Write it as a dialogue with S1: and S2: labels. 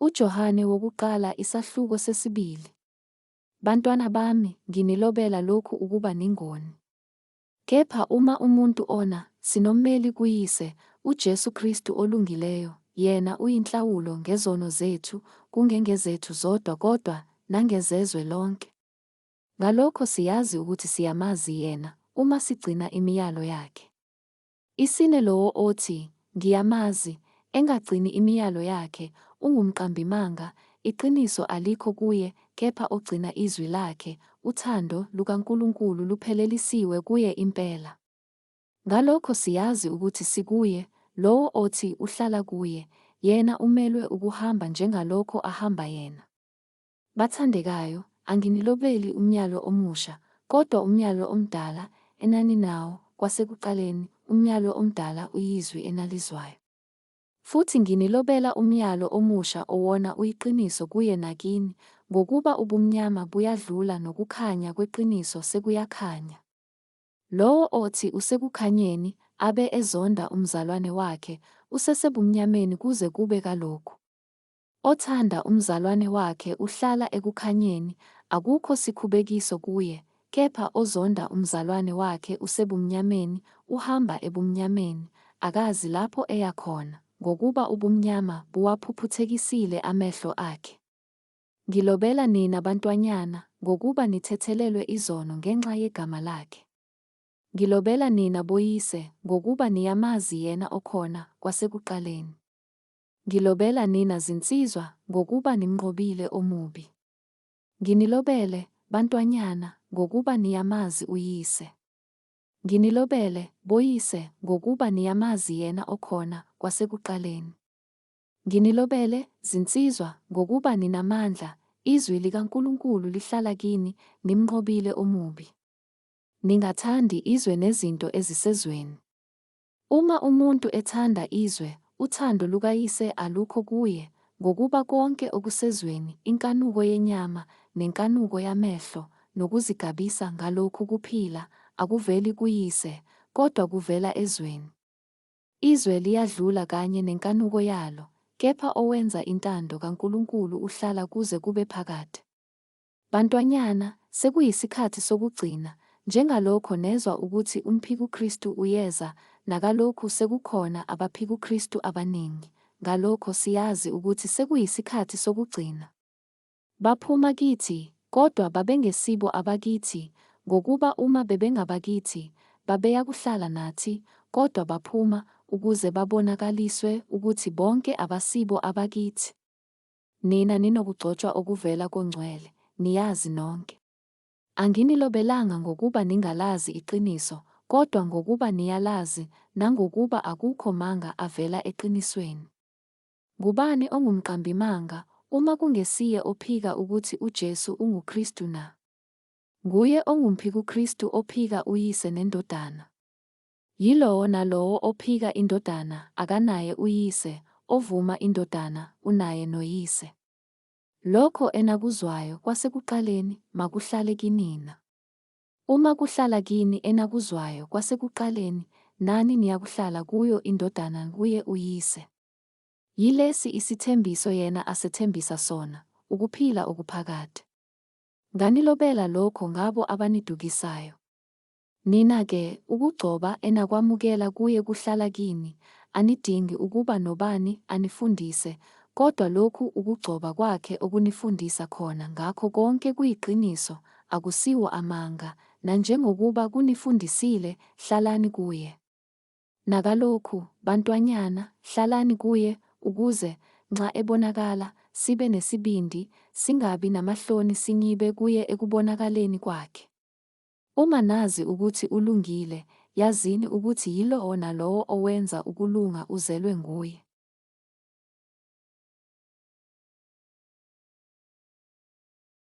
S1: UJohane wokuqala isahluko sesibili. Bantwana bami, nginilobela lokhu ukuba ningoni. Kepha uma umuntu ona, sinommeli kuyise, uJesu Kristu olungileyo, yena uyinhlawulo ngezono zethu, kungengezethu zodwa kodwa nangezezwe lonke. Ngalokho siyazi ukuthi siyamazi yena, uma sigcina imiyalo yakhe. Isine lowo othi, ngiyamazi, engagcini imiyalo yakhe, ungumqambimanga, iqiniso alikho kuye, kepha ogcina izwi lakhe, uthando lukaNkulunkulu luphelelisiwe kuye impela. Ngalokho siyazi ukuthi sikuye, lowo othi uhlala kuye, yena umelwe ukuhamba njengalokho ahamba yena. Bathandekayo, anginilobeli umyalo omusha, kodwa umyalo omdala, enaninawo kwasekuqaleni, umyalo omdala uyizwi enalizwayo. Futhi nginilobela umyalo omusha owona uyiqiniso kuye nakini, ngokuba ubumnyama buyadlula nokukhanya kweqiniso sekuyakhanya. Lowo othi usekukhanyeni, abe ezonda umzalwane wakhe, usesebumnyameni kuze kube kalokhu. Othanda umzalwane wakhe uhlala ekukhanyeni, akukho sikhubekiso kuye, kepha ozonda umzalwane wakhe usebumnyameni, uhamba ebumnyameni, akazi lapho eya khona, ngokuba ubumnyama buwaphuphuzekisile amehlo akhe. Ngilobela nina bantwanyana, ngokuba nithethelelwe izono ngenxa yegama lakhe. Ngilobela nina boyise, ngokuba niyamazi yena okhona kwasekuqaleni. Ngilobela nina zinsizwa, ngokuba nimnqobile omubi. Nginilobele, bantwanyana, ngokuba niyamazi uyise. Nginilobele, boyise, ngokuba niyamazi yena okhona kwasekuqaleni. Nginilobele, zinsizwa, ngokuba ninamandla, izwi likaNkulunkulu lihlala kini, nimnqobile omubi. Ningathandi izwe nezinto ezisezweni. Uma umuntu ethanda izwe, uthando lukayise alukho kuye, ngokuba konke okusezweni, inkanuko yenyama, nenkanuko yamehlo, nokuzigabisa ngalokhu kuphila, akuveli kuyise, kodwa kuvela ezweni. Izwe liyadlula kanye nenkanuko yalo, kepha owenza intando kaNkulunkulu uhlala kuze kube phakade. Bantwanyana, sekuyisikhathi sokugcina, njengalokho nezwa ukuthi umphikuKristu uyeza, nakalokhu sekukhona abaphikuKristu abaningi, ngalokho siyazi ukuthi sekuyisikhathi sokugcina. Baphuma kithi, kodwa babengesibo abakithi, ngokuba uma bebengabakithi, babeya kuhlala nathi, kodwa baphuma, ukuze babonakaliswe ukuthi bonke abasibo abakithi. Nina ninokugcotshwa okuvela koNgcwele, niyazi nonke. Anginilobelanga ngokuba ningalazi iqiniso, kodwa ngokuba niyalazi, nangokuba akukho manga avela eqinisweni. Ngubani ongumqambimanga, uma kungesiye ophika ukuthi uJesu unguKristu na? Nguye ongumphikuKristu ophika uyise nendodana. Yilowo nalowo ophika indodana akanaye uyise, ovuma indodana unaye noyise. Lokho enakuzwayo kwasekuqaleni makuhlale kinina. Uma kuhlala kini enakuzwayo kwasekuqaleni, nani niyakuhlala kuyo indodana kuye uyise. Yilesi isithembiso yena asethembisa sona, ukuphila okuphakade. Nganilobela lokho ngabo abanidukisayo. Nina-ke, ukugcoba enakwamukela kuye kuhlala kini, anidingi ukuba nobani anifundise, kodwa lokhu ukugcoba kwakhe okunifundisa khona ngakho konke kuyiqiniso, akusiwo amanga, nanjengokuba kunifundisile, hlalani kuye. Nakalokhu, bantwanyana, hlalani kuye, ukuze, nxa ebonakala, sibe nesibindi, singabi namahloni sinyibe kuye ekubonakaleni kwakhe. Uma nazi ukuthi ulungile, yazini ukuthi yilowo nalowo owenza ukulunga uzelwe nguye.